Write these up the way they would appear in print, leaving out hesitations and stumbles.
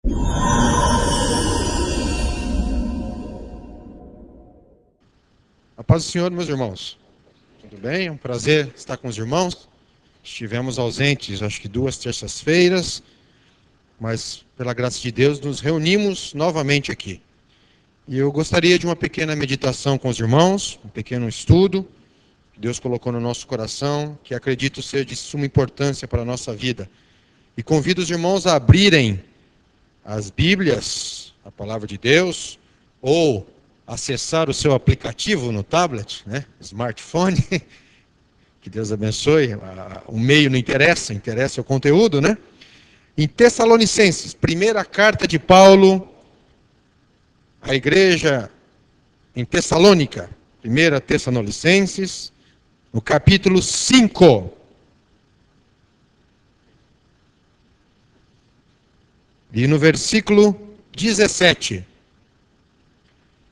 A paz do Senhor, meus irmãos. Tudo bem? É um prazer estar com os irmãos. Estivemos ausentes, acho que 2 terças-feiras, mas pela graça de Deus nos reunimos novamente aqui. E eu gostaria de uma pequena meditação com os irmãos, um pequeno estudo que Deus colocou no nosso coração, que acredito ser de suma importância para a nossa vida. E convido os irmãos a abrirem as Bíblias, a palavra de Deus, ou acessar o seu aplicativo no tablet, smartphone, que Deus abençoe, o meio não interessa, interessa o conteúdo, Em Tessalonicenses, primeira carta de Paulo à igreja em Tessalônica, 1 Tessalonicenses, no capítulo 5. E no versículo 17.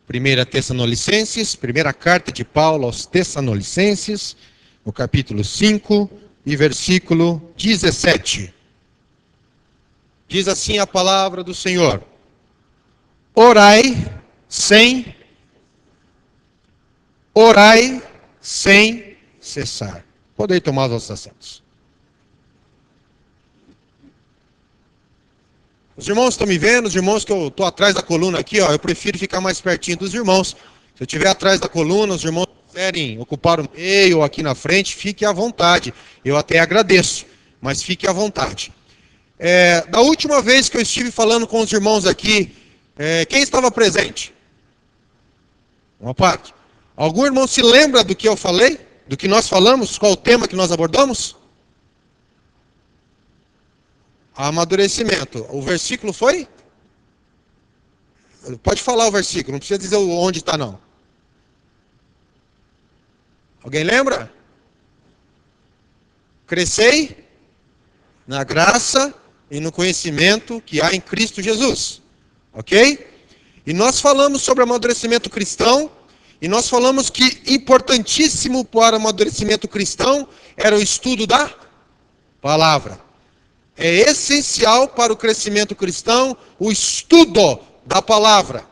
1 Tessalonicenses, primeira carta de Paulo aos Tessalonicenses, no capítulo 5 e versículo 17. Diz assim a palavra do Senhor: Orai sem cessar. Podem tomar os vossos assentos. Os irmãos estão me vendo? Os irmãos que eu estou atrás da coluna aqui, eu prefiro ficar mais pertinho dos irmãos. Se eu estiver atrás da coluna, os irmãos quiserem ocupar o meio ou aqui na frente, fique à vontade. Eu até agradeço, mas fique à vontade. Da última vez que eu estive falando com os irmãos aqui, quem estava presente? Uma parte. Algum irmão se lembra do que eu falei? Do que nós falamos? Qual o tema que nós abordamos? Amadurecimento. O versículo foi? Pode falar o versículo, não precisa dizer onde está não. Alguém lembra? Crescei na graça e no conhecimento que há em Cristo Jesus. Ok? E nós falamos sobre amadurecimento cristão, e nós falamos que importantíssimo para o amadurecimento cristão era o estudo da palavra. É essencial para o crescimento cristão o estudo da palavra.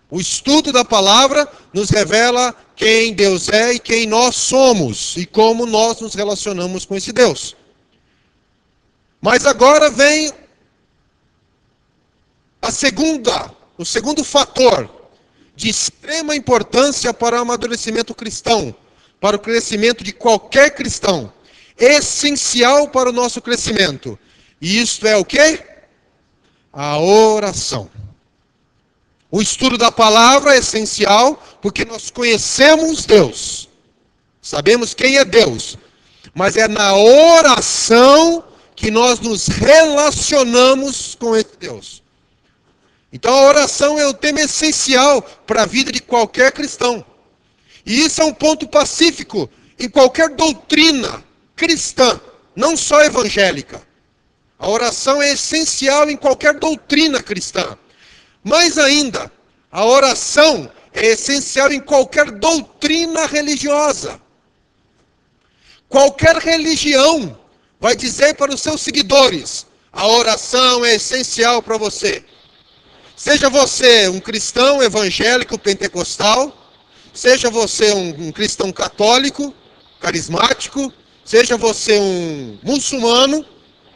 O estudo da palavra nos revela quem Deus é e quem nós somos e como nós nos relacionamos com esse Deus. Mas agora vem o segundo fator de extrema importância para o amadurecimento cristão, para o crescimento de qualquer cristão, essencial para o nosso crescimento. E isto é o quê? A oração. O estudo da palavra é essencial porque nós conhecemos Deus. Sabemos quem é Deus. Mas é na oração que nós nos relacionamos com esse Deus. Então a oração é o tema essencial para a vida de qualquer cristão. E isso é um ponto pacífico em qualquer doutrina cristã, não só evangélica. A oração é essencial em qualquer doutrina cristã. Mais ainda, a oração é essencial em qualquer doutrina religiosa. Qualquer religião vai dizer para os seus seguidores: a oração é essencial para você. Seja você um cristão evangélico pentecostal, seja você um cristão católico, carismático, seja você um muçulmano,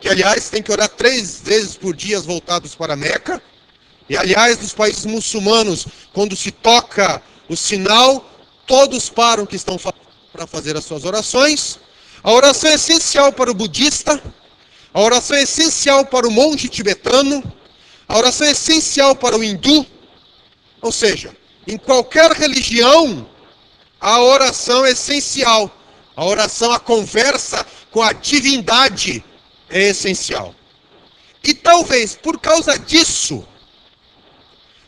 que aliás tem que orar 3 vezes por dia voltados para Meca. E aliás, nos países muçulmanos, quando se toca o sinal, todos param o que estão fazendo para fazer as suas orações. A oração é essencial para o budista, a oração é essencial para o monge tibetano, a oração é essencial para o hindu. Ou seja, em qualquer religião, a oração é essencial. A oração, a conversa com a divindade é essencial. E talvez por causa disso,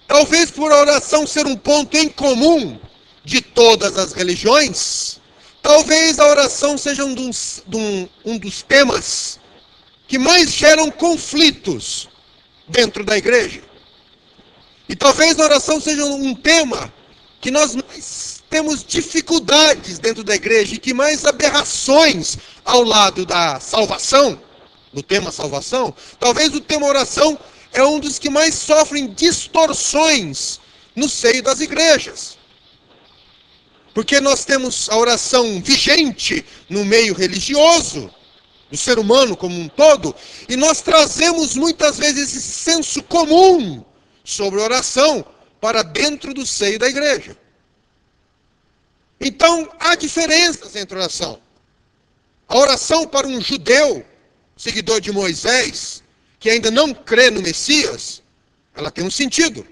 talvez por a oração ser um ponto em comum de todas as religiões, talvez a oração seja um dos temas que mais geram conflitos dentro da igreja. E talvez a oração seja um tema que nós mais temos dificuldades dentro da igreja e que mais aberrações ao lado da salvação, do tema salvação. Talvez o tema oração é um dos que mais sofrem distorções no seio das igrejas. Porque nós temos a oração vigente no meio religioso, do ser humano como um todo, e nós trazemos muitas vezes esse senso comum sobre oração para dentro do seio da igreja. Então, há diferenças entre oração. A oração para um judeu, seguidor de Moisés, que ainda não crê no Messias, ela tem um sentido.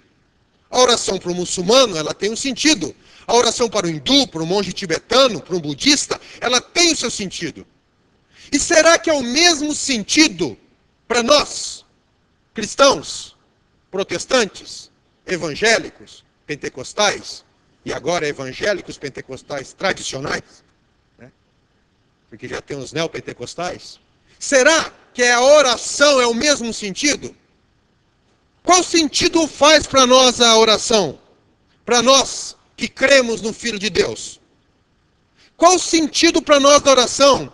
A oração para um muçulmano, ela tem um sentido. A oração para um hindu, para um monge tibetano, para um budista, ela tem o seu sentido. E será que é o mesmo sentido para nós, cristãos, protestantes, evangélicos, pentecostais, e agora evangélicos pentecostais tradicionais, né? Porque já tem os neopentecostais? Será que a oração é o mesmo sentido? Qual sentido faz para nós a oração? Para nós que cremos no Filho de Deus. Qual o sentido para nós da oração?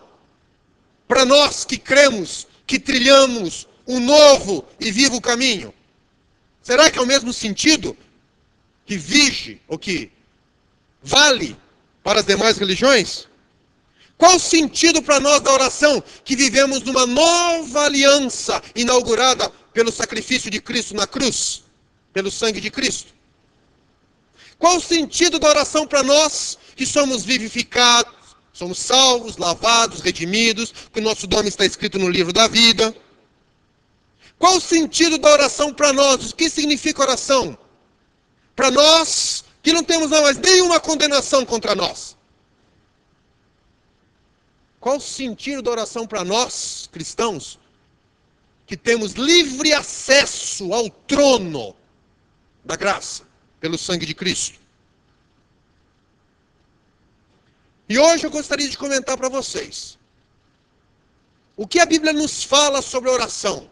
Para nós que cremos, que trilhamos um novo e vivo caminho. Será que é o mesmo sentido que vige ou que vale para as demais religiões? Qual o sentido para nós da oração que vivemos numa nova aliança inaugurada pelo sacrifício de Cristo na cruz, pelo sangue de Cristo? Qual o sentido da oração para nós que somos vivificados, somos salvos, lavados, redimidos, que o nosso nome está escrito no livro da vida? Qual o sentido da oração para nós? O que significa oração? Para nós que não temos mais nenhuma condenação contra nós. Qual o sentido da oração para nós, cristãos, que temos livre acesso ao trono da graça, pelo sangue de Cristo? E hoje eu gostaria de comentar para vocês o que a Bíblia nos fala sobre a oração.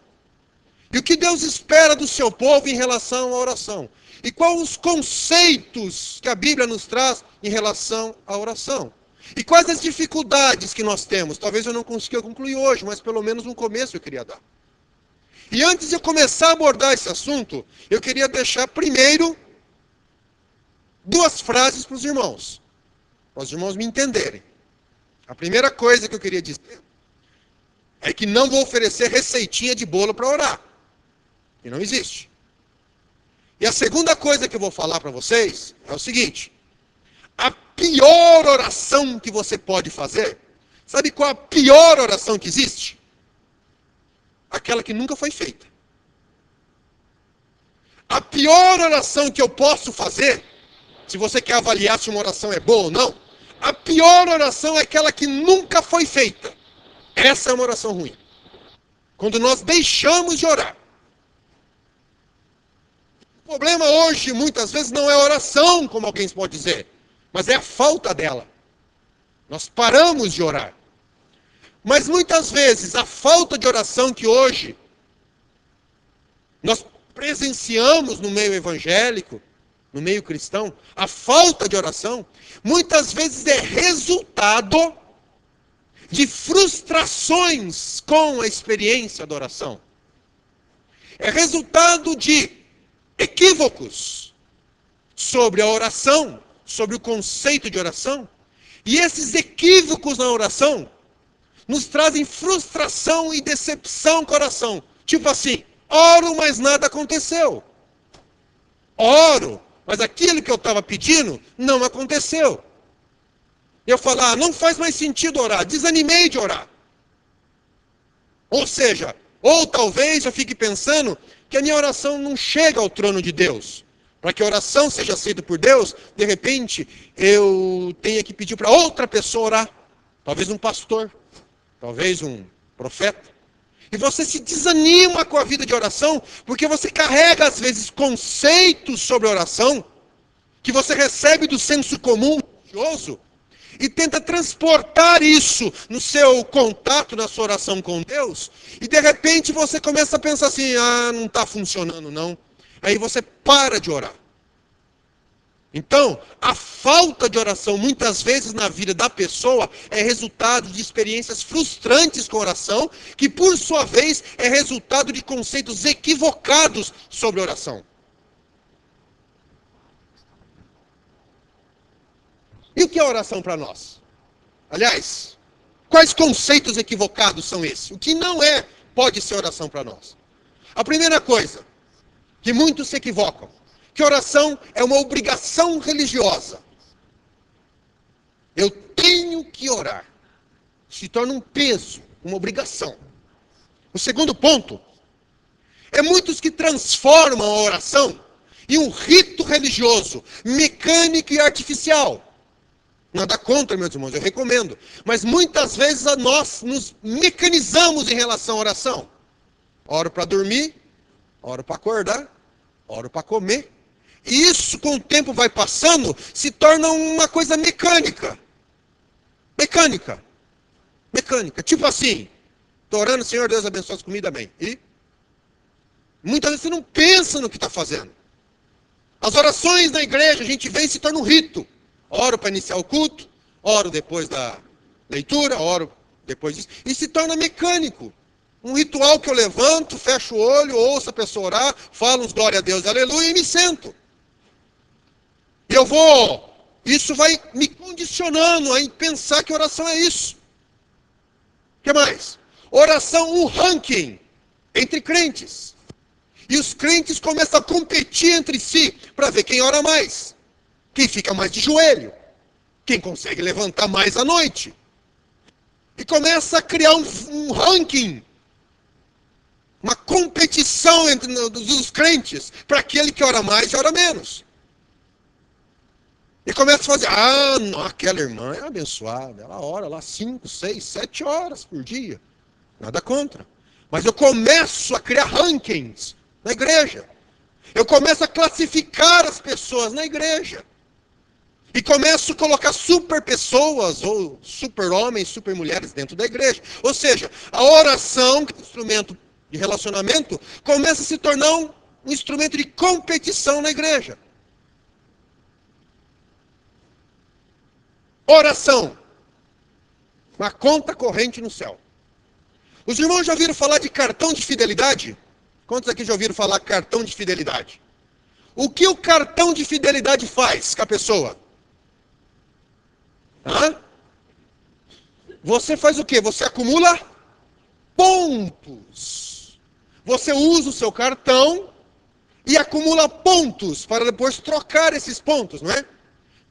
E o que Deus espera do seu povo em relação à oração. E quais os conceitos que a Bíblia nos traz em relação à oração. E quais as dificuldades que nós temos. Talvez eu não consiga concluir hoje, mas pelo menos um começo eu queria dar. E antes de eu começar a abordar esse assunto, eu queria deixar primeiro duas frases para os irmãos me entenderem. A primeira coisa que eu queria dizer é que não vou oferecer receitinha de bolo para orar. Que não existe. E a segunda coisa que eu vou falar para vocês é o seguinte: a pior oração que você pode fazer, sabe qual a pior oração que existe? Aquela que nunca foi feita. A pior oração que eu posso fazer, se você quer avaliar se uma oração é boa ou não, a pior oração é aquela que nunca foi feita. Essa é uma oração ruim. Quando nós deixamos de orar. O problema hoje, muitas vezes, não é a oração, como alguém pode dizer, mas é a falta dela. Nós paramos de orar. Mas muitas vezes, a falta de oração que hoje nós presenciamos no meio evangélico, no meio cristão, a falta de oração, muitas vezes é resultado de frustrações com a experiência da oração. É resultado de equívocos sobre a oração, sobre o conceito de oração. E esses equívocos na oração nos trazem frustração e decepção com a oração. Tipo assim, oro, mas nada aconteceu. Oro, mas aquilo que eu estava pedindo não aconteceu. Eu falo, não faz mais sentido orar, desanimei de orar. Ou seja, ou talvez eu fique pensando que a minha oração não chega ao trono de Deus. Para que a oração seja aceita por Deus, de repente, eu tenha que pedir para outra pessoa orar. Talvez um pastor, talvez um profeta. E você se desanima com a vida de oração, porque você carrega, às vezes, conceitos sobre oração, que você recebe do senso comum religioso, e tenta transportar isso no seu contato, na sua oração com Deus, e de repente você começa a pensar assim, não está funcionando não. Aí você para de orar. Então, a falta de oração, muitas vezes na vida da pessoa, é resultado de experiências frustrantes com oração, que por sua vez é resultado de conceitos equivocados sobre oração. E o que é oração para nós? Aliás, quais conceitos equivocados são esses? O que não pode ser oração para nós? A primeira coisa, que muitos se equivocam, que oração é uma obrigação religiosa. Eu tenho que orar. Se torna um peso, uma obrigação. O segundo ponto é muitos que transformam a oração em um rito religioso, mecânico e artificial. Nada contra, meus irmãos, eu recomendo. Mas muitas vezes nós nos mecanizamos em relação à oração. Oro para dormir, oro para acordar, oro para comer. E isso, com o tempo vai passando, se torna uma coisa mecânica. Mecânica. Tipo assim, estou orando, Senhor Deus abençoe as comidas, amém. E muitas vezes você não pensa no que está fazendo. As orações na igreja, a gente vem e se torna um rito. Oro para iniciar o culto, oro depois da leitura, oro depois disso. E se torna mecânico. Um ritual que eu levanto, fecho o olho, ouço a pessoa orar, falo uns glória a Deus, aleluia, e me sento. Isso vai me condicionando a pensar que oração é isso. O que mais? Oração, um ranking entre crentes. E os crentes começam a competir entre si para ver quem ora mais. Quem fica mais de joelho. Quem consegue levantar mais à noite. E começa a criar um ranking. Uma competição entre os crentes para aquele que ora mais e ora menos. E começa a fazer, não, aquela irmã é abençoada, ela ora lá 5, 6, 7 horas por dia. Nada contra. Mas eu começo a criar rankings na igreja. Eu começo a classificar as pessoas na igreja. E começo a colocar super pessoas, ou super homens, super mulheres dentro da igreja. Ou seja, a oração, que é um instrumento de relacionamento, começa a se tornar um instrumento de competição na igreja. Oração. Uma conta corrente no céu. Os irmãos já ouviram falar de cartão de fidelidade? Quantos aqui já ouviram falar cartão de fidelidade? O que o cartão de fidelidade faz com a pessoa? Você faz o quê? Você acumula pontos. Você usa o seu cartão e acumula pontos para depois trocar esses pontos, não é?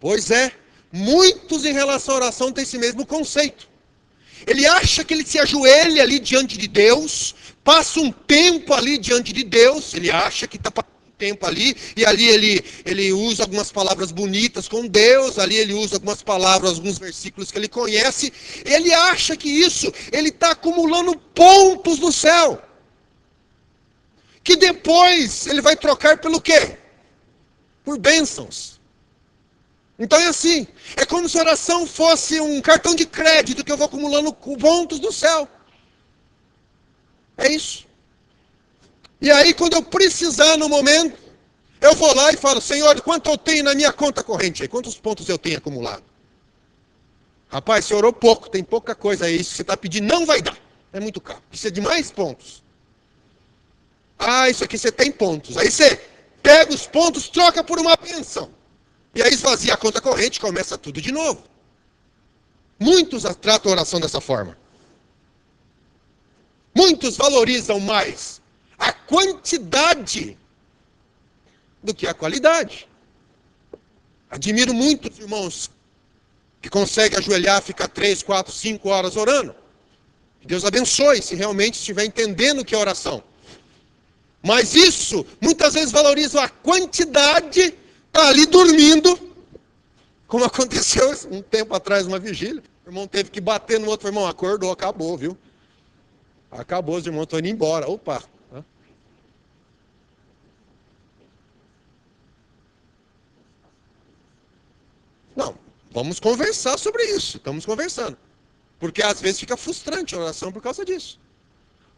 Pois é. Muitos em relação à oração têm esse mesmo conceito. Ele acha que ele se ajoelha ali diante de Deus, passa um tempo ali diante de Deus, ele acha que está passando um tempo ali, e ali ele usa algumas palavras bonitas com Deus, ali ele usa algumas palavras, alguns versículos que ele conhece, ele acha que isso, ele está acumulando pontos no céu, que depois ele vai trocar pelo quê? Por bênçãos. Então é assim, é como se a oração fosse um cartão de crédito que eu vou acumulando pontos do céu. É isso. E aí quando eu precisar no momento, eu vou lá e falo, Senhor, quanto eu tenho na minha conta corrente aí? Quantos pontos eu tenho acumulado? Rapaz, você orou pouco, tem pouca coisa aí, isso que você está pedindo não vai dar. É muito caro, precisa de mais pontos. Isso aqui você tem pontos. Aí você pega os pontos, troca por uma bênção. E aí esvazia a conta corrente, começa tudo de novo. Muitos tratam a oração dessa forma. Muitos valorizam mais a quantidade do que a qualidade. Admiro muitos irmãos que conseguem ajoelhar, ficar 3, 4, 5 horas orando. Que Deus abençoe se realmente estiver entendendo o que é oração. Mas isso, muitas vezes valorizam a quantidade. Está ali dormindo, como aconteceu um tempo atrás, uma vigília. O irmão teve que bater no outro irmão, acordou, acabou, viu? Acabou, os irmãos estão indo embora. Opa! Não, vamos conversar sobre isso, estamos conversando. Porque às vezes fica frustrante a oração por causa disso.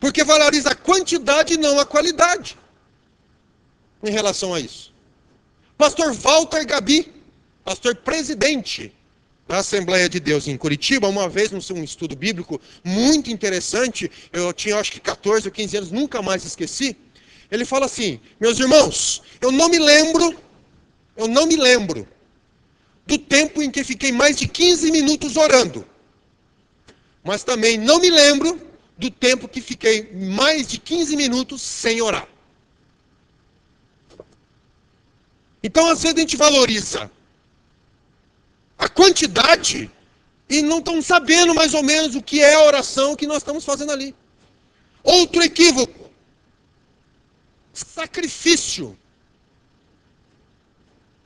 Porque valoriza a quantidade e não a qualidade em relação a isso. Pastor Walter Gabi, pastor presidente da Assembleia de Deus em Curitiba, uma vez num estudo bíblico muito interessante, eu tinha acho que 14 ou 15 anos, nunca mais esqueci. Ele fala assim: meus irmãos, eu não me lembro do tempo em que fiquei mais de 15 minutos orando. Mas também não me lembro do tempo que fiquei mais de 15 minutos sem orar. Então, às vezes a gente valoriza a quantidade e não estão sabendo mais ou menos o que é a oração que nós estamos fazendo ali. Outro equívoco: sacrifício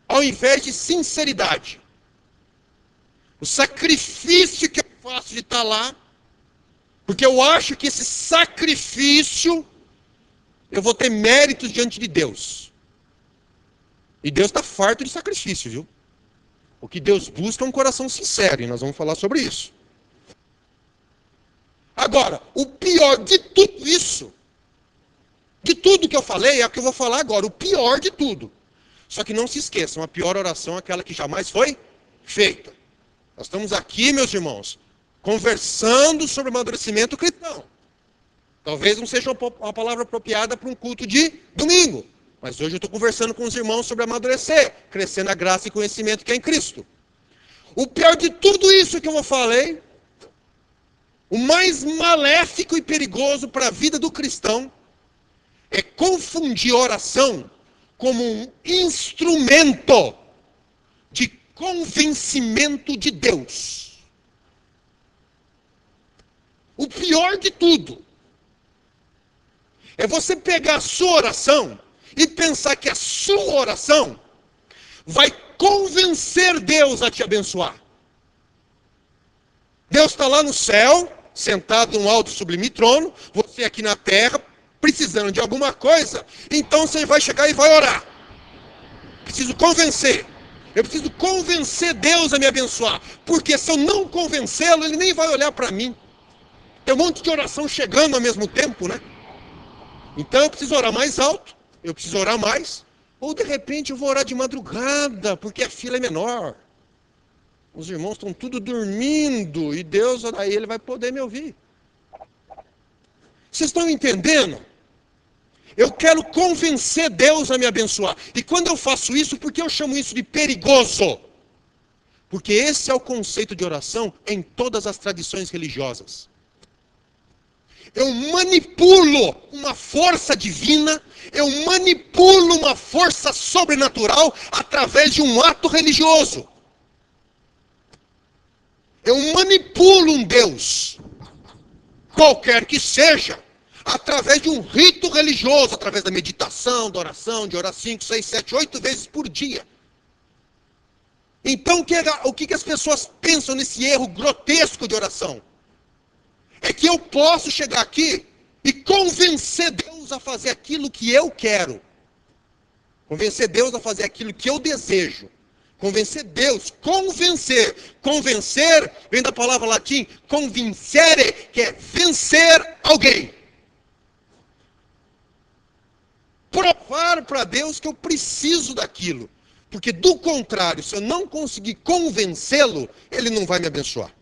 ao invés de sinceridade. O sacrifício que eu faço de estar lá, porque eu acho que esse sacrifício eu vou ter méritos diante de Deus. E Deus está farto de sacrifício, viu? O que Deus busca é um coração sincero, e nós vamos falar sobre isso. Agora, o pior de tudo isso, de tudo que eu falei, é o que eu vou falar agora, o pior de tudo. Só que não se esqueçam, a pior oração é aquela que jamais foi feita. Nós estamos aqui, meus irmãos, conversando sobre amadurecimento cristão. Talvez não seja uma palavra apropriada para um culto de domingo. Mas hoje eu estou conversando com os irmãos sobre amadurecer, crescer na graça e conhecimento que é em Cristo. O pior de tudo isso que eu falei, o mais maléfico e perigoso para a vida do cristão, é confundir oração como um instrumento de convencimento de Deus. O pior de tudo é você pegar a sua oração e pensar que a sua oração vai convencer Deus a te abençoar. Deus está lá no céu, sentado num alto e sublime trono, você aqui na terra, precisando de alguma coisa, então você vai chegar e vai orar. Preciso convencer. Eu preciso convencer Deus a me abençoar. Porque se eu não convencê-lo, ele nem vai olhar para mim. Tem um monte de oração chegando ao mesmo tempo, né? Então eu preciso orar mais alto, eu preciso orar mais, ou de repente eu vou orar de madrugada, porque a fila é menor. Os irmãos estão tudo dormindo, e Deus, aí ele vai poder me ouvir. Vocês estão entendendo? Eu quero convencer Deus a me abençoar. E quando eu faço isso, por que eu chamo isso de perigoso? Porque esse é o conceito de oração em todas as tradições religiosas. Eu manipulo uma força divina, eu manipulo uma força sobrenatural através de um ato religioso. Eu manipulo um Deus, qualquer que seja, através de um rito religioso, através da meditação, da oração, de orar 5, 6, 7, 8 vezes por dia. Então, o que as pessoas pensam nesse erro grotesco de oração? É que eu posso chegar aqui e convencer Deus a fazer aquilo que eu quero. Convencer Deus a fazer aquilo que eu desejo. Convencer Deus, convencer. Convencer vem da palavra latim convincere, que é vencer alguém. Provar para Deus que eu preciso daquilo. Porque do contrário, se eu não conseguir convencê-lo, ele não vai me abençoar.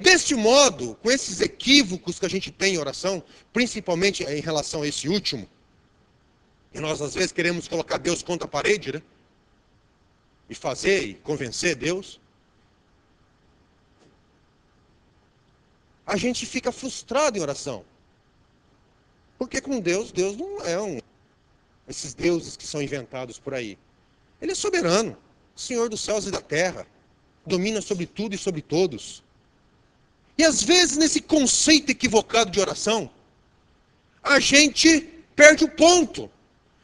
Deste modo, com esses equívocos que a gente tem em oração, principalmente em relação a esse último, e nós às vezes queremos colocar Deus contra a parede, né? E fazer e convencer Deus. A gente fica frustrado em oração. Porque com Deus não é esses deuses que são inventados por aí. Ele é soberano, Senhor dos céus e da terra, domina sobre tudo e sobre todos. E às vezes, nesse conceito equivocado de oração, a gente perde o ponto.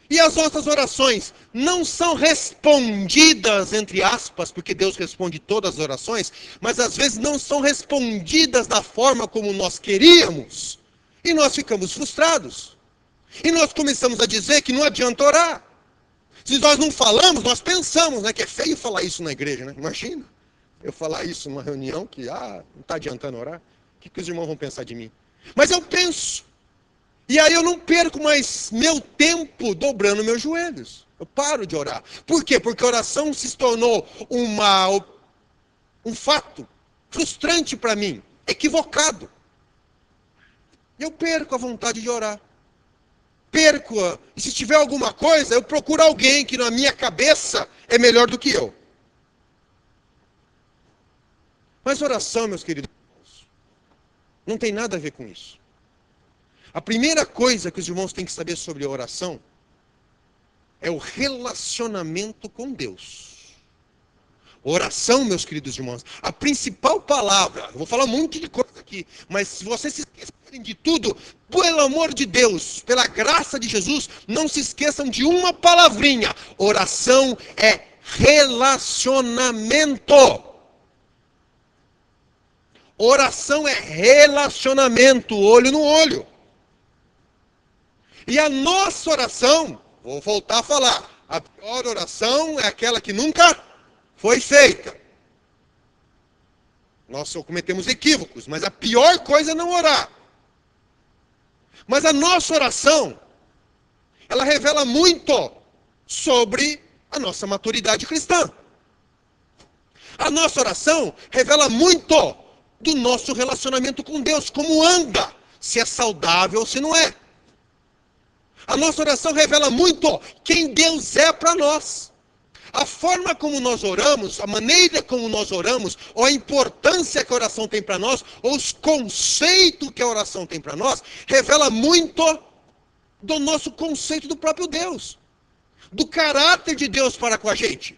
E as nossas orações não são respondidas, entre aspas, porque Deus responde todas as orações, mas às vezes não são respondidas da forma como nós queríamos. E nós ficamos frustrados. E nós começamos a dizer que não adianta orar. Se nós não falamos, nós pensamos, né? Que é feio falar isso na igreja, né? Imagina. Eu falar isso numa reunião que, não está adiantando orar. O que os irmãos vão pensar de mim? Mas eu penso. E aí eu não perco mais meu tempo dobrando meus joelhos. Eu paro de orar. Por quê? Porque a oração se tornou um fato frustrante para mim, equivocado. E eu perco a vontade de orar. Perco-a. E se tiver alguma coisa, eu procuro alguém que na minha cabeça é melhor do que eu. Mas oração, meus queridos irmãos, não tem nada a ver com isso. A primeira coisa que os irmãos têm que saber sobre a oração é o relacionamento com Deus. Oração, meus queridos irmãos, a principal palavra, eu vou falar um monte de coisa aqui, mas se vocês se esquecerem de tudo, pelo amor de Deus, pela graça de Jesus, não se esqueçam de uma palavrinha. Oração é relacionamento. Oração é relacionamento, olho no olho. E a nossa oração, vou voltar a falar, a pior oração é aquela que nunca foi feita. Nós só cometemos equívocos, mas a pior coisa é não orar. Mas a nossa oração, ela revela muito sobre a nossa maturidade cristã. A nossa oração revela muito do nosso relacionamento com Deus, como anda, se é saudável ou se não é. A nossa oração revela muito quem Deus é para nós. A forma como nós oramos, a maneira como nós oramos, ou a importância que a oração tem para nós, ou os conceitos que a oração tem para nós, revela muito do nosso conceito do próprio Deus, do caráter de Deus para com a gente.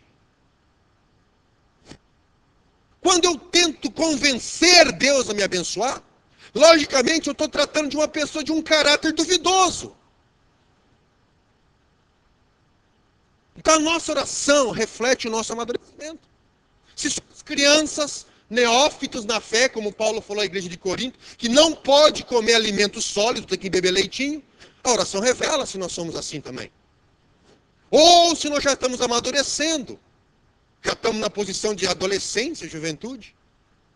Quando eu tento convencer Deus a me abençoar, logicamente eu estou tratando de uma pessoa de um caráter duvidoso. Então a nossa oração reflete o nosso amadurecimento. Se somos crianças, neófitos na fé, como Paulo falou à igreja de Corinto, que não pode comer alimento sólido, tem que beber leitinho, a oração revela se nós somos assim também. Ou se nós já estamos amadurecendo, já estamos na posição de adolescência, juventude,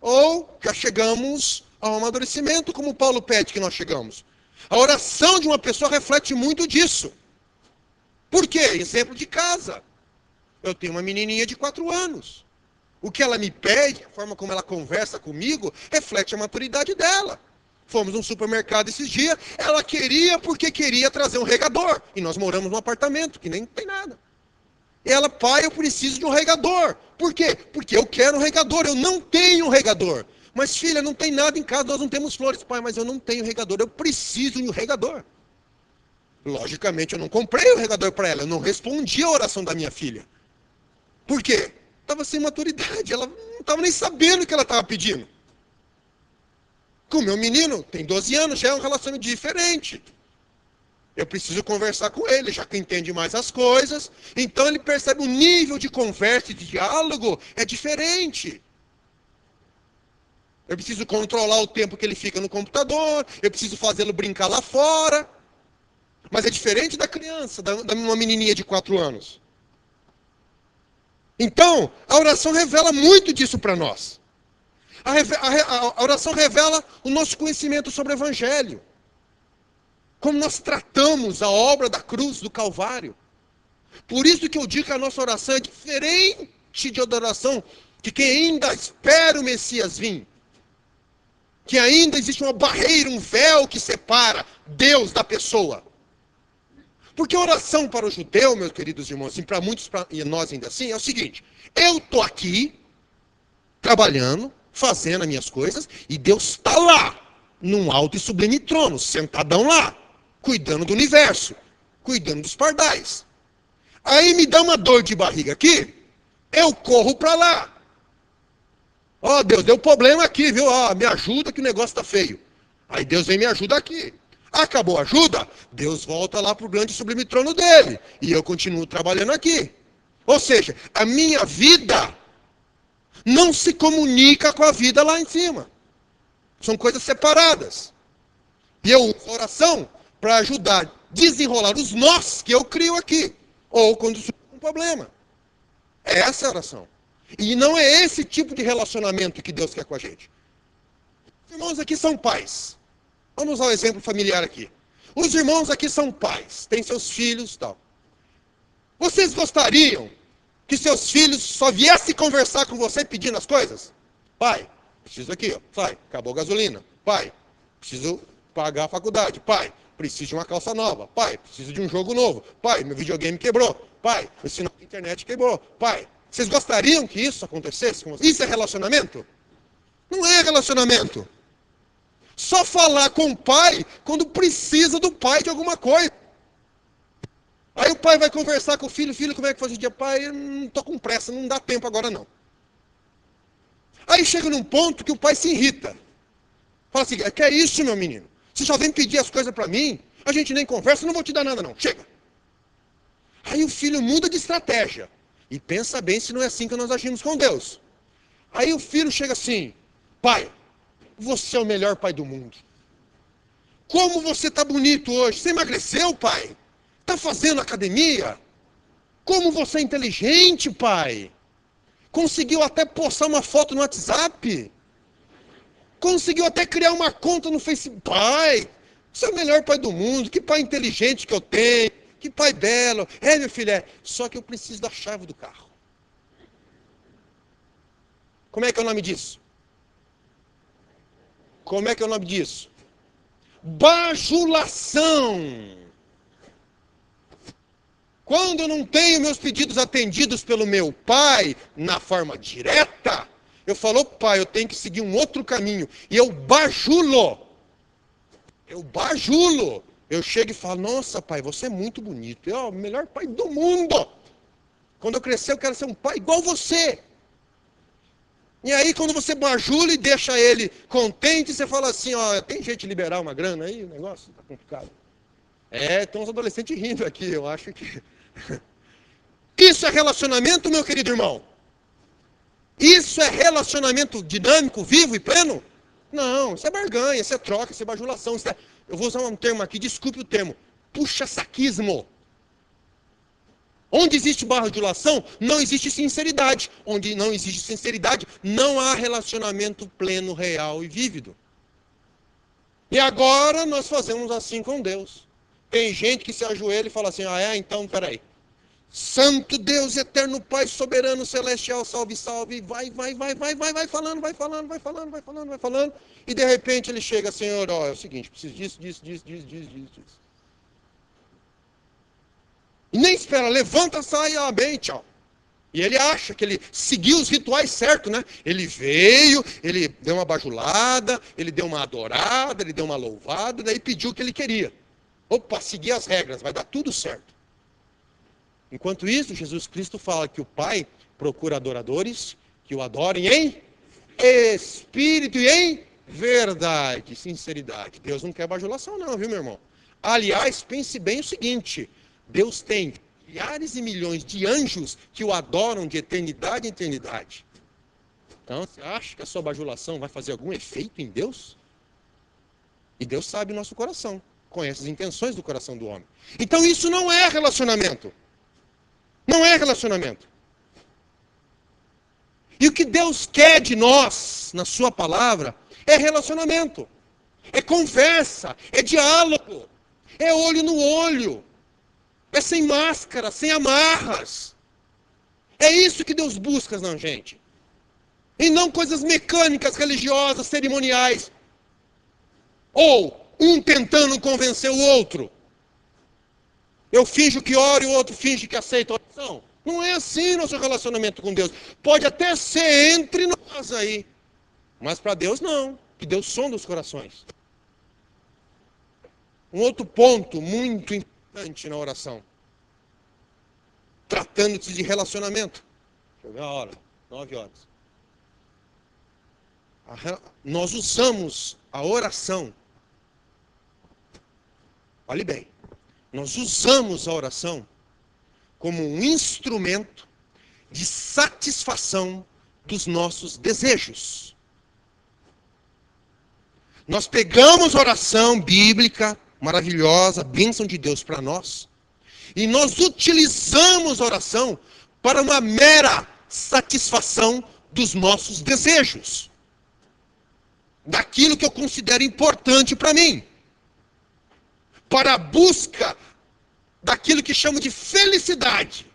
ou já chegamos ao amadurecimento, como Paulo pede que nós chegamos. A oração de uma pessoa reflete muito disso. Por quê? Exemplo de casa. Eu tenho uma menininha de 4 anos. O que ela me pede, a forma como ela conversa comigo, reflete a maturidade dela. Fomos num supermercado esses dias, ela queria porque queria trazer um regador. E nós moramos num apartamento, que nem tem nada. E ela, pai, eu preciso de um regador. Por quê? Porque eu quero um regador, eu não tenho um regador. Mas filha, não tem nada em casa, nós não temos flores. Pai, mas eu não tenho regador, eu preciso de um regador. Logicamente, eu não comprei o regador para ela, eu não respondi a oração da minha filha. Por quê? Estava sem maturidade, ela não estava nem sabendo o que ela estava pedindo. Com o meu menino, tem 12 anos, já é um relacionamento diferente. Eu preciso conversar com ele, já que entende mais as coisas. Então ele percebe o nível de conversa e de diálogo é diferente. Eu preciso controlar o tempo que ele fica no computador, eu preciso fazê-lo brincar lá fora. Mas é diferente da criança, da uma menininha de 4 anos. Então, a oração revela muito disso para nós. A oração revela o nosso conhecimento sobre o Evangelho. Como nós tratamos a obra da cruz, do Calvário. Por isso que eu digo que a nossa oração é diferente de adoração de quem ainda espera o Messias vir. Que ainda existe uma barreira, um véu que separa Deus da pessoa. Porque a oração para o judeu, meus queridos irmãos, e para muitos, e nós ainda assim, é o seguinte: eu estou aqui, trabalhando, fazendo as minhas coisas, e Deus está lá, num alto e sublime trono, sentadão lá, cuidando do universo, cuidando dos pardais. Aí me dá uma dor de barriga aqui, eu corro para lá. Ó, Deus, deu problema aqui, viu? Ó, me ajuda que o negócio está feio. Aí Deus vem e me ajuda aqui. Acabou a ajuda, Deus volta lá para o grande e sublime trono dele. E eu continuo trabalhando aqui. Ou seja, a minha vida não se comunica com a vida lá em cima. São coisas separadas. E eu uso a oração para ajudar a desenrolar os nós que eu crio aqui. Ou quando surge um problema. Essa é a oração. E não é esse tipo de relacionamento que Deus quer com a gente. Os irmãos aqui são pais. Vamos usar um exemplo familiar aqui. Os irmãos aqui são pais, têm seus filhos e tal. Vocês gostariam que seus filhos só viessem conversar com você pedindo as coisas? Pai, preciso aqui, ó. Pai, acabou a gasolina. Pai, preciso pagar a faculdade. Pai, preciso de uma calça nova. Pai, preciso de um jogo novo. Pai, meu videogame quebrou. Pai, o sinal da internet quebrou. Pai, vocês gostariam que isso acontecesse com vocês? Isso é relacionamento? Não é relacionamento. Só falar com o pai quando precisa do pai de alguma coisa. Aí o pai vai conversar com o filho. Filho, como é que foi esse dia? Pai, eu não estou com pressa, não dá tempo agora não. Aí chega num ponto que o pai se irrita. Fala assim, que é isso, meu menino? Você só vem pedir as coisas para mim? A gente nem conversa, não vou te dar nada não. Chega. Aí o filho muda de estratégia. E pensa bem se não é assim que nós agimos com Deus. Aí o filho chega assim, pai, você é o melhor pai do mundo. Como você está bonito hoje? Você emagreceu, pai? Está fazendo academia? Como você é inteligente, pai? Conseguiu até postar uma foto no WhatsApp? Conseguiu até criar uma conta no Facebook? Pai, você é o melhor pai do mundo. Que pai inteligente que eu tenho. Que pai belo. É, meu filho, é. Só que eu preciso da chave do carro. Como é que é o nome disso? Como é que é o nome disso? Bajulação. Quando eu não tenho meus pedidos atendidos pelo meu pai, na forma direta, eu falo, pai, eu tenho que seguir um outro caminho. E eu bajulo. Eu chego e falo, nossa, pai, você é muito bonito. É o melhor pai do mundo. Quando eu crescer, eu quero ser um pai igual você. E aí, quando você bajula e deixa ele contente, você fala assim, ó, tem jeito de liberar uma grana aí? O negócio tá complicado. É, tem uns adolescentes rindo aqui, eu acho que... Isso é relacionamento, meu querido irmão? Isso é relacionamento dinâmico, vivo e pleno? Não, isso é barganha, isso é troca, isso é bajulação. Isso é... Eu vou usar um termo aqui, desculpe o termo. Puxa-saquismo. Onde existe bajulação, não existe sinceridade. Onde não existe sinceridade, não há relacionamento pleno, real e vívido. E agora nós fazemos assim com Deus. Tem gente que se ajoelha e fala assim, então, peraí. Santo Deus, eterno Pai, soberano, celestial, salve, salve, vai falando. E de repente ele chega, Senhor, ó, é o seguinte, preciso disso. E nem espera, levanta, sai, bem, tchau. E ele acha que ele seguiu os rituais certos, né? Ele veio, ele deu uma bajulada, ele deu uma adorada, ele deu uma louvada, daí pediu o que ele queria. Opa, seguir as regras, vai dar tudo certo. Enquanto isso, Jesus Cristo fala que o Pai procura adoradores que o adorem em espírito e em verdade, sinceridade. Deus não quer bajulação não, viu, meu irmão? Aliás, pense bem o seguinte, Deus tem milhares e milhões de anjos que o adoram de eternidade em eternidade. Então, você acha que a sua bajulação vai fazer algum efeito em Deus? E Deus sabe o nosso coração, conhece as intenções do coração do homem. Então, isso não é relacionamento. Não é relacionamento. E o que Deus quer de nós, na sua palavra, é relacionamento. É conversa, é diálogo, é olho no olho. É sem máscara, sem amarras. É isso que Deus busca na gente. E não coisas mecânicas, religiosas, cerimoniais. Ou um tentando convencer o outro. Eu finjo que oro e o outro finge que aceita a oração. Não é assim nosso relacionamento com Deus. Pode até ser entre nós aí. Mas para Deus não. Que Deus sonda os corações. Um outro ponto muito importante na oração. Tratando-se de relacionamento. Deixa eu ver a hora. 9 horas. Nós usamos a oração. Olhe bem. Nós usamos a oração como um instrumento de satisfação dos nossos desejos. Nós pegamos a oração bíblica, maravilhosa, bênção de Deus para nós, e nós utilizamos a oração para uma mera satisfação dos nossos desejos. Daquilo que eu considero importante para mim. para a busca daquilo que chamo de felicidade.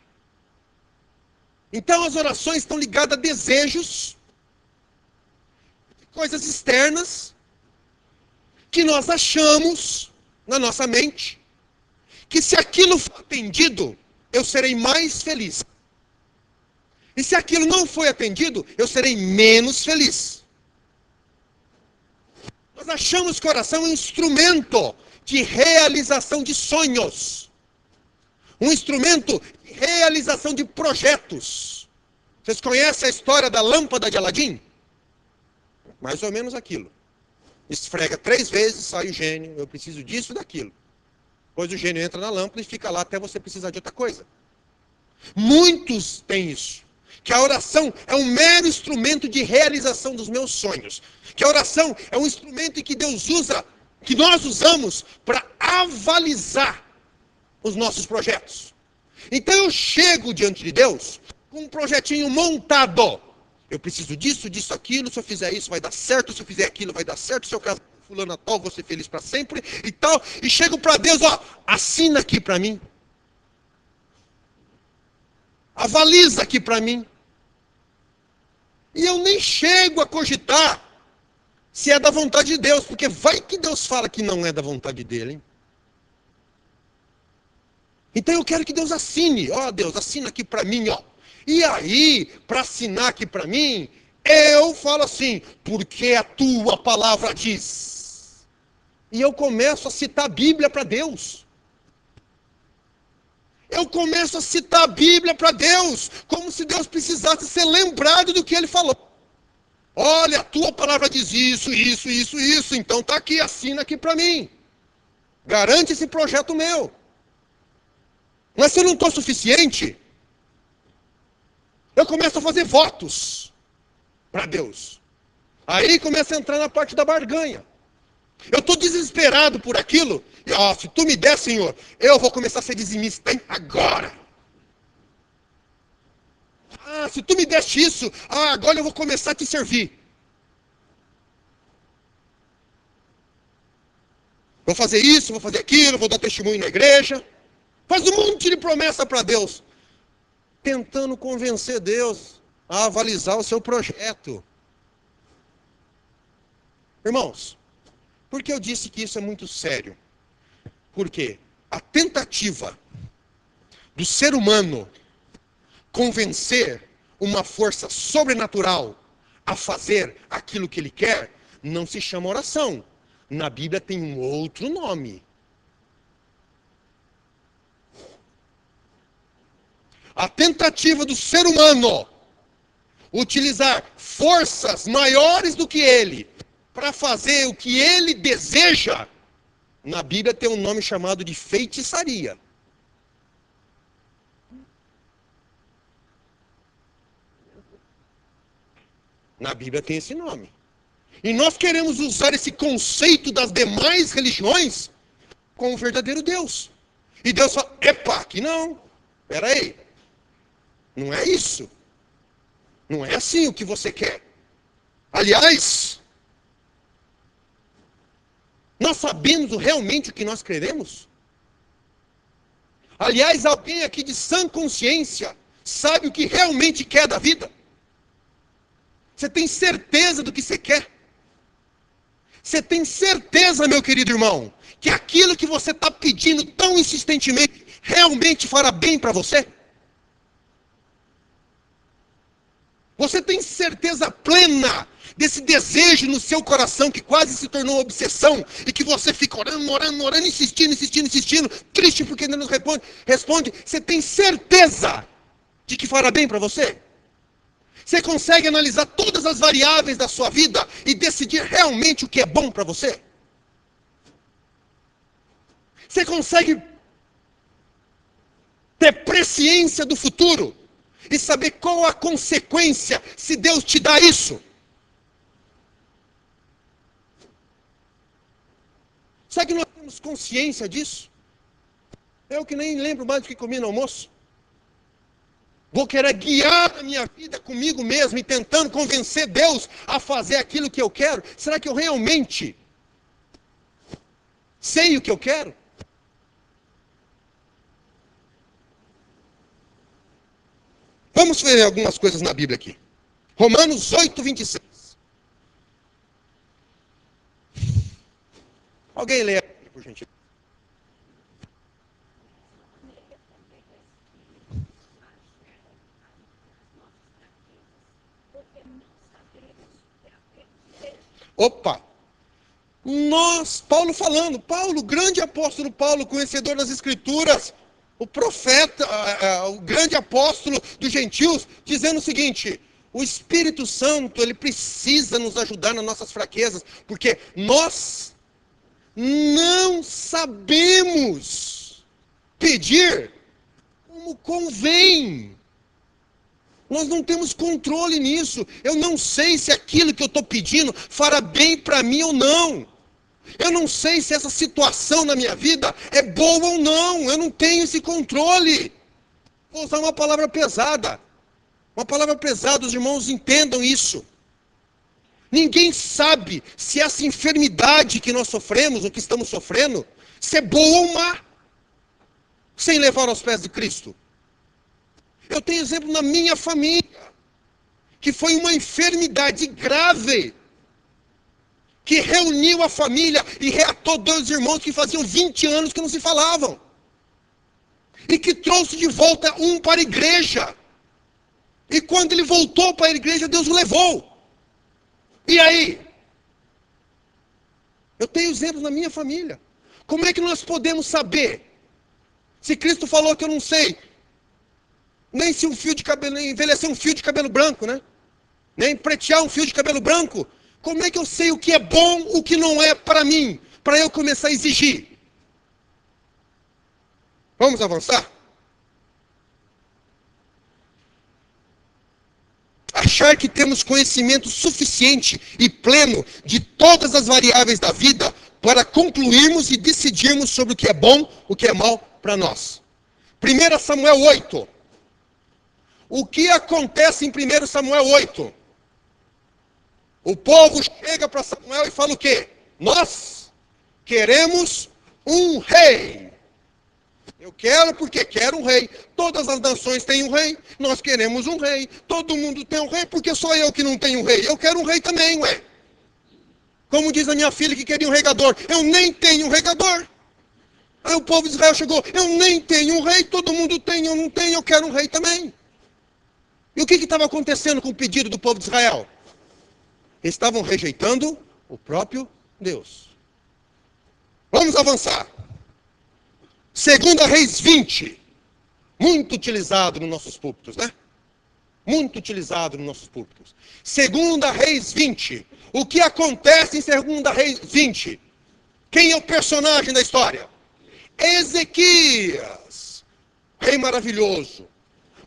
Então as orações estão ligadas a desejos, coisas externas, que nós achamos na nossa mente, que se aquilo for atendido, eu serei mais feliz. E se aquilo não foi atendido, eu serei menos feliz. Nós achamos que a oração é um instrumento de realização de sonhos. Um instrumento de realização de projetos. Vocês conhecem a história da lâmpada de Aladim? Mais ou menos aquilo. Esfrega 3 vezes, sai o gênio, eu preciso disso e daquilo. Depois o gênio entra na lâmpada e fica lá até você precisar de outra coisa. Muitos têm isso. Que a oração é um mero instrumento de realização dos meus sonhos. Que a oração é um instrumento que Deus usa, que nós usamos para avalizar os nossos projetos. Então eu chego diante de Deus com um projetinho montado. Eu preciso disso, disso, aquilo. Se eu fizer isso, vai dar certo. Se eu fizer aquilo, vai dar certo. Se eu casar com fulana tal, vou ser feliz para sempre e tal. E chego para Deus, ó, assina aqui para mim. Avaliza aqui para mim. E eu nem chego a cogitar se é da vontade de Deus, porque vai que Deus fala que não é da vontade dele, hein? Então eu quero que Deus assine. Ó, Deus, assina aqui para mim, ó. E aí, para assinar aqui para mim, eu falo assim, porque a tua palavra diz. E eu começo a citar a Bíblia para Deus. Eu começo a citar a Bíblia para Deus, como se Deus precisasse ser lembrado do que Ele falou. Olha, a tua palavra diz isso, isso, isso, isso, então está aqui, assina aqui para mim. Garante esse projeto meu. Mas se eu não estou suficiente, eu começo a fazer votos para Deus. Aí começa a entrar na parte da barganha. Eu estou desesperado por aquilo. E, ó, se tu me der, Senhor, eu vou começar a ser dizimista, hein? Agora. Ah, se tu me deste isso, agora eu vou começar a te servir. Vou fazer isso, vou fazer aquilo, vou dar testemunho na igreja. Faz um monte de promessa para Deus. Tentando convencer Deus a avalizar o seu projeto. Irmãos, por que eu disse que isso é muito sério? Porque a tentativa do ser humano convencer uma força sobrenatural a fazer aquilo que ele quer, não se chama oração. Na Bíblia tem um outro nome. A tentativa do ser humano utilizar forças maiores do que ele para fazer o que ele deseja, na Bíblia tem um nome chamado de feitiçaria. Na Bíblia tem esse nome. E nós queremos usar esse conceito das demais religiões com o verdadeiro Deus. E Deus fala, epa, aqui não. Espera aí. Não é isso. Não é assim o que você quer. Aliás, nós sabemos realmente o que nós queremos? Aliás, alguém aqui de sã consciência sabe o que realmente quer da vida? Você tem certeza do que você quer? Você tem certeza, meu querido irmão, que aquilo que você está pedindo tão insistentemente realmente fará bem para você? Você tem certeza plena desse desejo no seu coração que quase se tornou uma obsessão e que você fica orando, insistindo, triste porque ainda não responde. Você tem certeza de que fará bem para você? Você consegue analisar todas as variáveis da sua vida e decidir realmente o que é bom para você? Você consegue ter presciência do futuro e saber qual a consequência se Deus te dá isso? Será que nós temos consciência disso? Eu que nem lembro mais do que comi no almoço. Vou querer guiar a minha vida comigo mesmo e tentando convencer Deus a fazer aquilo que eu quero. Será que eu realmente sei o que eu quero? Vamos ver algumas coisas na Bíblia aqui. Romanos 8, 26. Alguém lê aqui, por gentileza. Opa! Paulo falando, Paulo, grande apóstolo Paulo, conhecedor das Escrituras, o profeta, o grande apóstolo dos gentios, dizendo o seguinte: o Espírito Santo, ele precisa nos ajudar nas nossas fraquezas, porque nós não sabemos pedir como convém. Nós não temos controle nisso. Eu não sei se aquilo que eu estou pedindo fará bem para mim ou não. Eu não sei se essa situação na minha vida é boa ou não. Eu não tenho esse controle. Vou usar uma palavra pesada. Uma palavra pesada, os irmãos entendam isso. Ninguém sabe se essa enfermidade que nós sofremos, ou que estamos sofrendo, se é boa ou má, sem levar aos pés de Cristo. Eu tenho exemplo na minha família, que foi uma enfermidade grave, que reuniu a família e reatou dois irmãos que faziam 20 anos que não se falavam. E que trouxe de volta um para a igreja. E quando ele voltou para a igreja, Deus o levou. E aí? Eu tenho exemplos na minha família. Como é que nós podemos saber? Se Cristo falou que eu não sei, nem se um fio de cabelo, envelhecer um fio de cabelo branco, né? Nem pretear um fio de cabelo branco. Como é que eu sei o que é bom, o que não é para mim? Para eu começar a exigir. Vamos avançar? Achar que temos conhecimento suficiente e pleno de todas as variáveis da vida para concluirmos e decidirmos sobre o que é bom, o que é mal para nós. 1 Samuel 8. O que acontece em 1 Samuel 8? O povo chega para Samuel e fala o quê? Nós queremos um rei. Eu quero porque quero um rei. Todas as nações têm um rei. Nós queremos um rei. Todo mundo tem um rei, porque só eu que não tenho um rei. Eu quero um rei também, ué. Como diz a minha filha que queria um regador. Eu nem tenho um regador. Aí o povo de Israel chegou. Eu nem tenho um rei. Todo mundo tem, eu não tenho. Eu quero um rei também. E o que estava acontecendo com o pedido do povo de Israel? Eles estavam rejeitando o próprio Deus. Vamos avançar. 2 Reis 20. Muito utilizado nos nossos púlpitos, né? Muito utilizado nos nossos púlpitos. 2 Reis 20. O que acontece em 2 Reis 20? Quem é o personagem da história? Ezequias. Rei maravilhoso.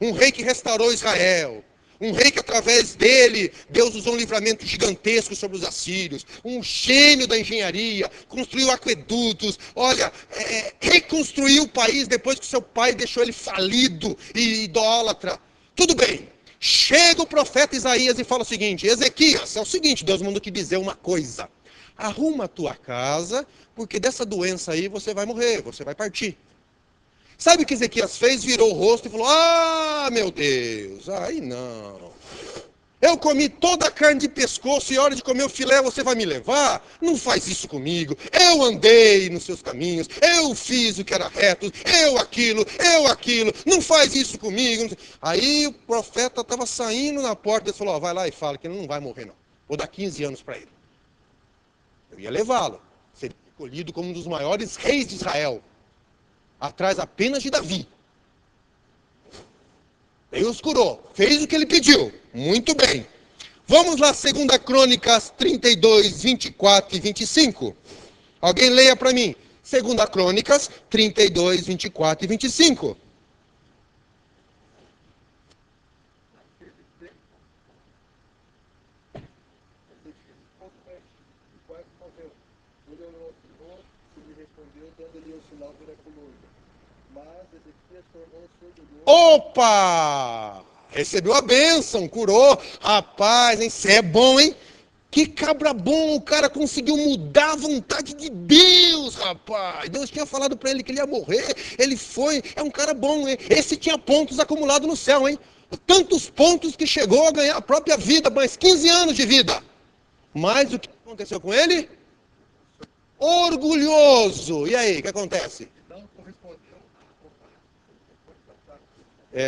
Um rei que restaurou Israel. Um rei que através dele, Deus usou um livramento gigantesco sobre os assírios. Um gênio da engenharia. Construiu aquedutos. Olha, reconstruiu o país depois que seu pai deixou ele falido e idólatra. Tudo bem. Chega o profeta Isaías e fala o seguinte: Ezequias, é o seguinte, Deus mandou te dizer uma coisa. Arruma a tua casa, porque dessa doença aí você vai morrer, você vai partir. Sabe o que Ezequias fez? Virou o rosto e falou: ah, meu Deus, aí não. Eu comi toda a carne de pescoço e a hora de comer o filé você vai me levar? Não faz isso comigo. Eu andei nos seus caminhos, eu fiz o que era reto, eu aquilo. Não faz isso comigo. Aí o profeta estava saindo na porta e falou: vai lá e fala que ele não vai morrer não. Vou dar 15 anos para ele. Eu ia levá-lo. Seria escolhido como um dos maiores reis de Israel. Atrás apenas de Davi. Deus curou. Fez o que ele pediu. Muito bem. Vamos lá, 2 Crônicas 32, 24 e 25. Alguém leia para mim. 2 Crônicas 32, 24 e 25. Opa! Recebeu a bênção, curou. Rapaz, hein? Você é bom, hein? Que cabra bom, o cara conseguiu mudar a vontade de Deus, rapaz. Deus tinha falado para ele que ele ia morrer. Ele foi, é um cara bom, hein? Esse tinha pontos acumulados no céu, hein? Tantos pontos que chegou a ganhar a própria vida, mais 15 anos de vida. Mas o que aconteceu com ele? Orgulhoso. E aí, o que acontece? Não correspondeu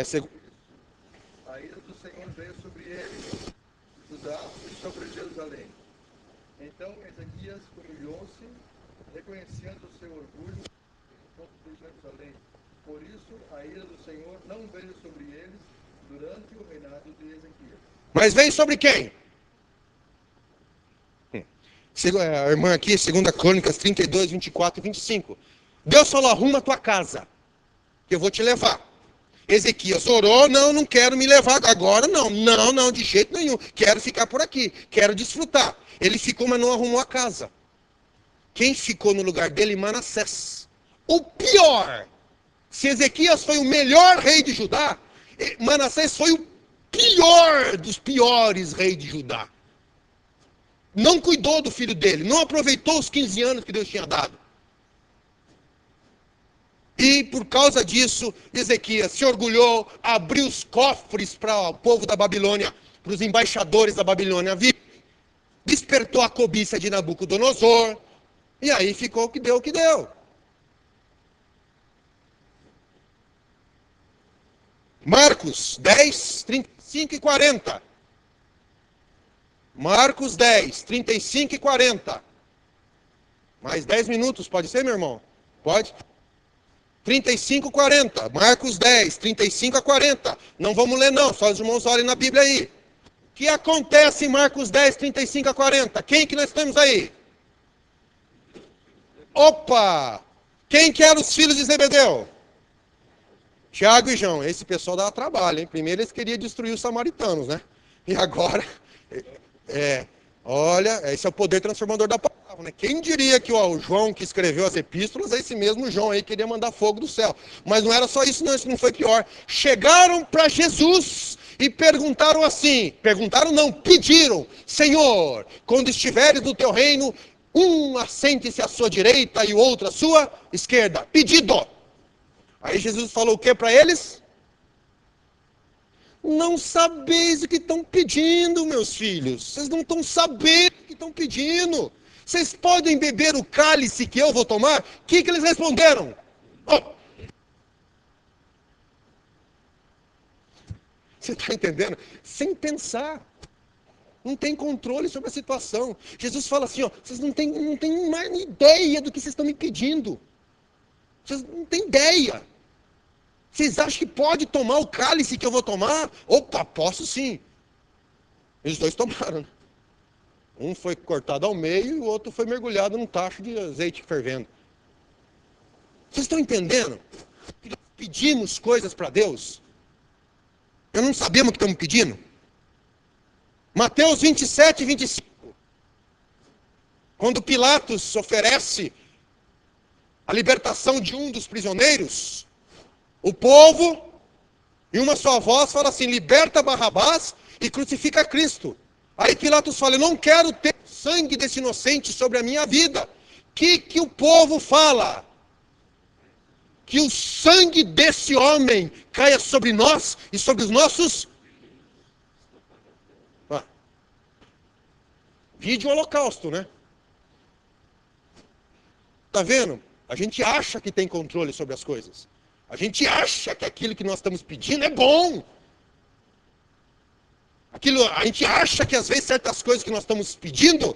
Segundo a ira do Senhor veio sobre ele, Judá e sobre Jerusalém. Então Ezequias humilhou-se, reconhecendo o seu orgulho contra Jerusalém. Por isso a ira do Senhor não veio sobre eles durante o reinado de Ezequias. Mas veio sobre quem? A irmã aqui, 2 Crônicas 32, 24 e 25. Deus falou, arruma a tua casa, que eu vou te levar. Ezequias orou, não quero me levar agora, não, de jeito nenhum. Quero ficar por aqui, quero desfrutar. Ele ficou, mas não arrumou a casa. Quem ficou no lugar dele? Manassés. O pior. Se Ezequias foi o melhor rei de Judá, Manassés foi o pior dos piores reis de Judá. Não cuidou do filho dele, não aproveitou os 15 anos que Deus tinha dado. E por causa disso, Ezequias se orgulhou, abriu os cofres para o povo da Babilônia, para os embaixadores da Babilônia, despertou a cobiça de Nabucodonosor, e aí ficou o que deu, Marcos 10, 35 e 40. Marcos 10, 35 e 40. Mais 10 minutos, pode ser, meu irmão? Pode? 35 e 40. Marcos 10, 35 a 40. Não vamos ler não, só os irmãos olhem na Bíblia aí. O que acontece em Marcos 10, 35 a 40? Quem que nós temos aí? Opa! Quem que eram os filhos de Zebedeu? Tiago e João. Esse pessoal dava trabalho, hein? Primeiro eles queriam destruir os samaritanos, né? E agora... olha, esse é o poder transformador da palavra, né? Quem diria que o João que escreveu as epístolas é esse mesmo João aí que queria mandar fogo do céu. Mas não era só isso não, isso não foi pior. Chegaram para Jesus e perguntaram assim, pediram, Senhor, quando estiveres no teu reino, um assente-se à sua direita e o outro à sua esquerda. Pedido. Aí Jesus falou o que para eles? Não sabeis o que estão pedindo, meus filhos. Vocês não estão sabendo o que estão pedindo. Vocês podem beber o cálice que eu vou tomar? O que eles responderam? Você está entendendo? Sem pensar. Não tem controle sobre a situação. Jesus fala assim, vocês não têm mais ideia do que vocês estão me pedindo. Vocês não têm ideia. Vocês acham que pode tomar o cálice que eu vou tomar? Opa, posso sim. Os dois tomaram. Um foi cortado ao meio e o outro foi mergulhado num tacho de azeite fervendo. Vocês estão entendendo? Pedimos coisas para Deus. Eu não sabemos o que estamos pedindo. Mateus 27, 25. Quando Pilatos oferece a libertação de um dos prisioneiros, o povo, em uma só voz, fala assim, liberta Barrabás e crucifica Cristo. Aí Pilatos fala, eu não quero ter sangue desse inocente sobre a minha vida. O que o povo fala? Que o sangue desse homem caia sobre nós e sobre os nossos... Vídeo holocausto, né? Tá vendo? A gente acha que tem controle sobre as coisas. A gente acha que aquilo que nós estamos pedindo é bom. A gente acha que às vezes certas coisas que nós estamos pedindo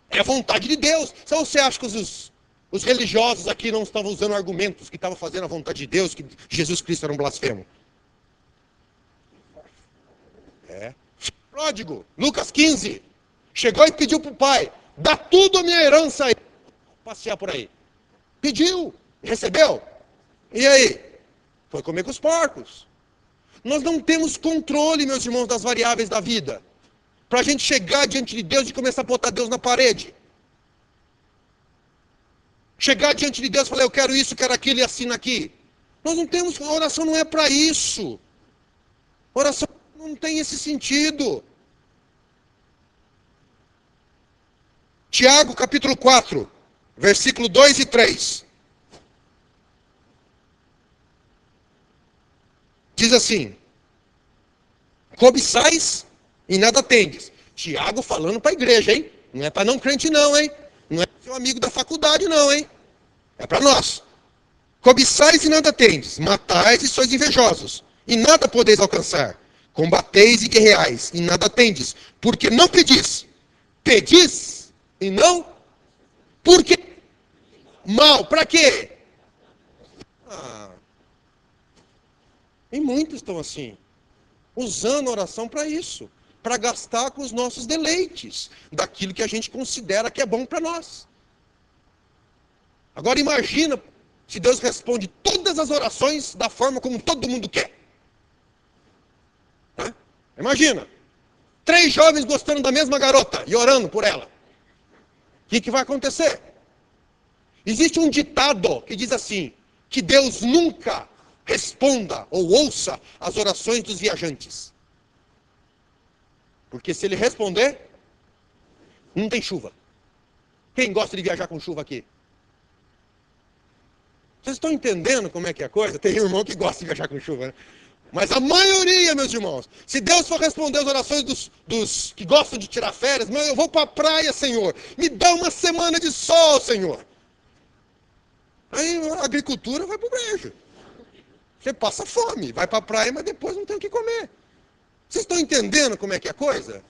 é vontade de Deus. Então você acha que os religiosos aqui não estavam usando argumentos que estavam fazendo a vontade de Deus, que Jesus Cristo era um blasfemo? Pródigo, Lucas 15, chegou e pediu para o pai, dá tudo a minha herança aí. Passear por aí. Pediu, recebeu. E aí? Foi comer com os porcos. Nós não temos controle, meus irmãos, das variáveis da vida. Para a gente chegar diante de Deus e começar a botar Deus na parede. Chegar diante de Deus e falar, eu quero isso, quero aquilo e assina aqui. Nós não temos, a oração não é para isso. A oração não tem esse sentido. Tiago, capítulo 4, versículo 2 e 3. Diz assim, Cobiçais e nada tendes. Tiago falando para a igreja, hein? Não é para não crente não, hein? Não é para seu amigo da faculdade não, hein? É para nós. Cobiçais e nada tendes. Matais e sois invejosos. E nada podeis alcançar. Combateis e guerreais e nada tendes. Porque não pedis. Pedis e não. Por quê? Mal. Para quê? E muitos estão assim. Usando a oração para isso. Para gastar com os nossos deleites. Daquilo que a gente considera que é bom para nós. Agora imagina se Deus responde todas as orações da forma como todo mundo quer. Tá? Imagina. 3 jovens gostando da mesma garota e orando por ela. O que vai acontecer? Existe um ditado que diz assim, que Deus nunca responda ou ouça as orações dos viajantes. Porque se ele responder, não tem chuva. Quem gosta de viajar com chuva aqui? Vocês estão entendendo como é que é a coisa? Tem irmão que gosta de viajar com chuva, né? Mas a maioria, meus irmãos, se Deus for responder as orações dos que gostam de tirar férias, eu vou para a praia, Senhor. Me dá uma semana de sol, Senhor. Aí a agricultura vai para o brejo. Você passa fome, vai para a praia, mas depois não tem o que comer. Vocês estão entendendo como é que é a coisa?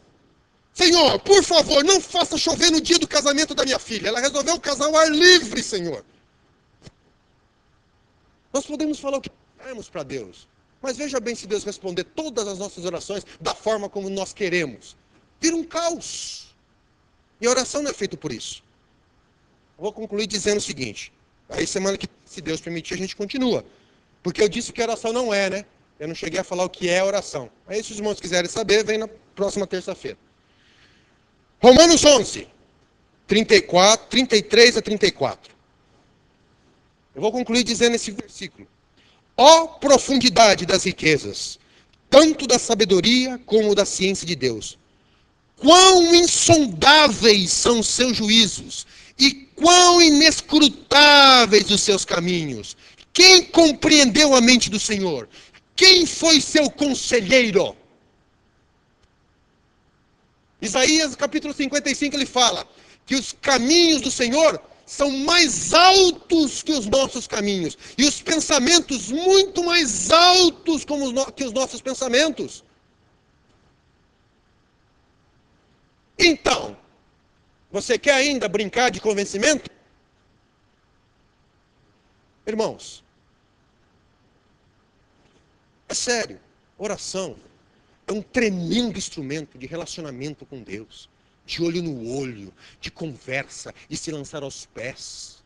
Senhor, por favor, não faça chover no dia do casamento da minha filha. Ela resolveu casar ao ar livre, Senhor. Nós podemos falar o que queremos para Deus. Mas veja bem se Deus responder todas as nossas orações da forma como nós queremos. Vira um caos. E a oração não é feita por isso. Vou concluir dizendo o seguinte. Aí semana que, se Deus permitir, a gente continua. Porque eu disse que a oração não é, né? Eu não cheguei a falar o que é a oração. Aí se os irmãos quiserem saber, vem na próxima terça-feira. Romanos 11, 33 a 34. Eu vou concluir dizendo esse versículo. Ó profundidade das riquezas, tanto da sabedoria como da ciência de Deus. Quão insondáveis são os seus juízos, e quão inescrutáveis os seus caminhos. Quem compreendeu a mente do Senhor? Quem foi seu conselheiro? Isaías capítulo 55 ele fala que os caminhos do Senhor são mais altos que os nossos caminhos. E os pensamentos muito mais altos que os nossos pensamentos. Então, você quer ainda brincar de convencimento? Irmãos, é sério, oração é um tremendo instrumento de relacionamento com Deus. De olho no olho, de conversa, de se lançar aos pés,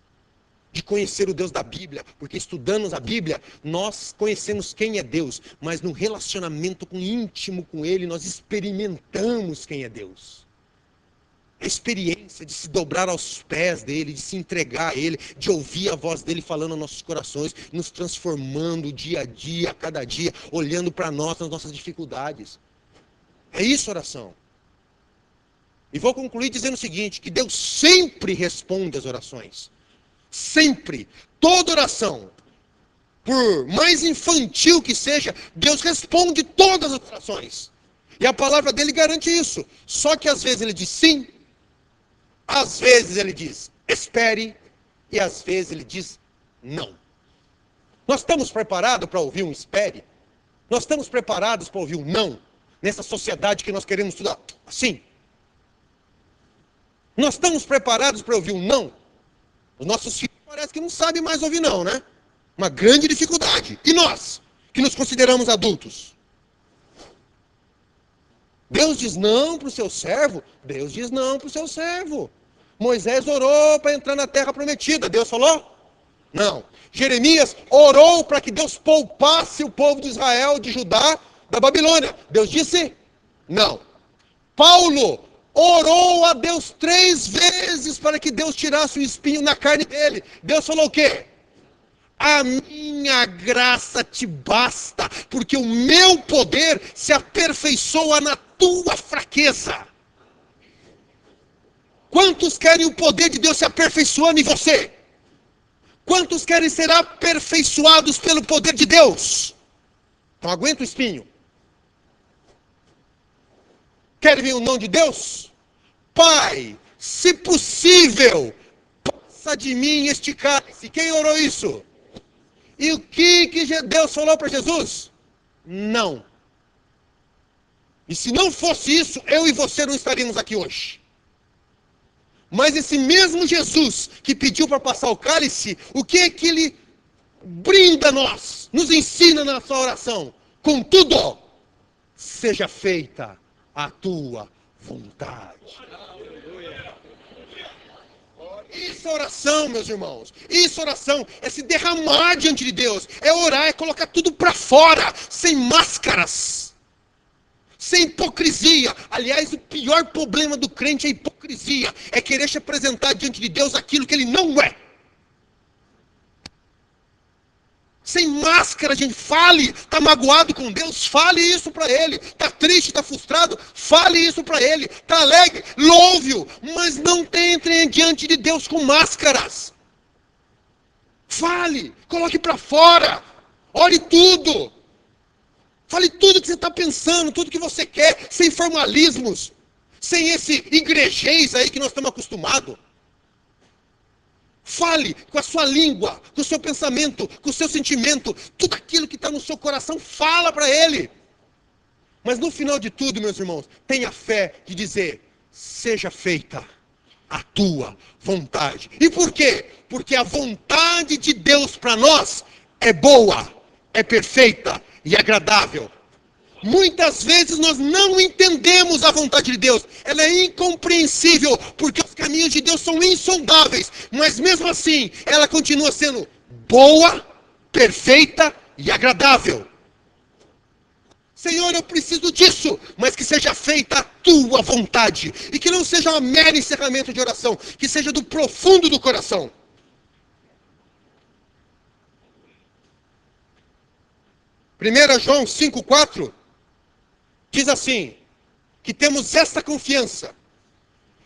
de conhecer o Deus da Bíblia, porque estudando a Bíblia, nós conhecemos quem é Deus, mas no relacionamento íntimo com Ele, nós experimentamos quem é Deus. A experiência de se dobrar aos pés dEle, de se entregar a Ele, de ouvir a voz dEle falando aos nossos corações, nos transformando dia a dia, a cada dia, olhando para nós, nas nossas dificuldades. É isso oração. E vou concluir dizendo o seguinte, que Deus sempre responde às orações. Sempre. Toda oração, por mais infantil que seja, Deus responde todas as orações. E a palavra dele garante isso. Só que às vezes ele diz sim, às vezes ele diz espere, e às vezes ele diz não. Nós estamos preparados para ouvir um espere? Nós estamos preparados para ouvir um não? Nessa sociedade que nós queremos estudar assim? Nós estamos preparados para ouvir um não? Os nossos filhos parece que não sabem mais ouvir não, né? Uma grande dificuldade. E nós, que nos consideramos adultos? Deus diz não para o seu servo? Deus diz não para o seu servo. Moisés orou para entrar na terra prometida. Deus falou? Não. Jeremias orou para que Deus poupasse o povo de Israel, de Judá, da Babilônia. Deus disse? Não. Paulo orou a Deus 3 vezes para que Deus tirasse o espinho na carne dele. Deus falou o quê? A minha graça te basta, porque o meu poder se aperfeiçoa na tua fraqueza. Quantos querem o poder de Deus se aperfeiçoando em você? Quantos querem ser aperfeiçoados pelo poder de Deus? Não aguenta o espinho. Querem ver o não de Deus? Pai, se possível, passa de mim este cálice. Quem orou isso? E o que Deus falou para Jesus? Não. E se não fosse isso, eu e você não estaríamos aqui hoje. Mas esse mesmo Jesus que pediu para passar o cálice, o que é que ele brinda a nós, nos ensina na sua oração? Contudo, seja feita a tua vontade. Isso é oração, meus irmãos. Isso é oração. É se derramar diante de Deus. É orar, é colocar tudo para fora, sem máscaras. Sem hipocrisia. Aliás, o pior problema do crente é a hipocrisia. É querer se apresentar diante de Deus aquilo que ele não é. Sem máscara, gente. Fale. Está magoado com Deus? Fale isso para Ele. Está triste, está frustrado? Fale isso para Ele. Está alegre? Louve-o. Mas não entre diante de Deus com máscaras. Fale. Coloque para fora. Ore tudo. Fale tudo que você está pensando, tudo que você quer, sem formalismos, sem esse igrejês aí que nós estamos acostumados. Fale com a sua língua, com o seu pensamento, com o seu sentimento, tudo aquilo que está no seu coração, fala para Ele. Mas no final de tudo, meus irmãos, tenha fé de dizer, seja feita a tua vontade. E por quê? Porque a vontade de Deus para nós é boa, é perfeita e agradável. Muitas vezes nós não entendemos a vontade de Deus. Ela é incompreensível, porque os caminhos de Deus são insondáveis. Mas mesmo assim, ela continua sendo boa, perfeita e agradável. Senhor, eu preciso disso, mas que seja feita a tua vontade. E que não seja um mero encerramento de oração, que seja do profundo do coração. 1 João 5,4 diz assim, que temos esta confiança,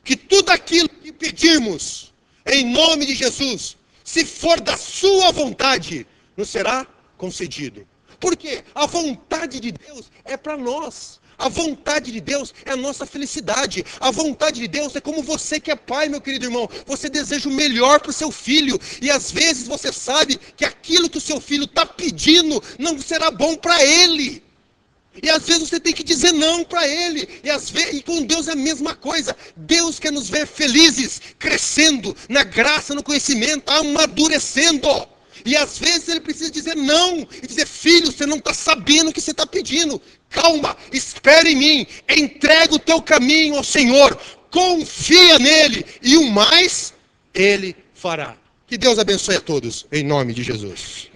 que tudo aquilo que pedirmos em nome de Jesus, se for da sua vontade, nos será concedido. Porque a vontade de Deus é para nós. A vontade de Deus é a nossa felicidade. A vontade de Deus é como você que é pai, meu querido irmão. Você deseja o melhor para o seu filho. E às vezes você sabe que aquilo que o seu filho está pedindo não será bom para ele. E às vezes você tem que dizer não para ele. E com Deus é a mesma coisa. Deus quer nos ver felizes, crescendo na graça, no conhecimento, amadurecendo. E às vezes ele precisa dizer não. E dizer, filho, você não está sabendo o que você está pedindo. Calma, espere em mim. Entrega o teu caminho ao Senhor. Confia nele. E o mais, ele fará. Que Deus abençoe a todos, em nome de Jesus.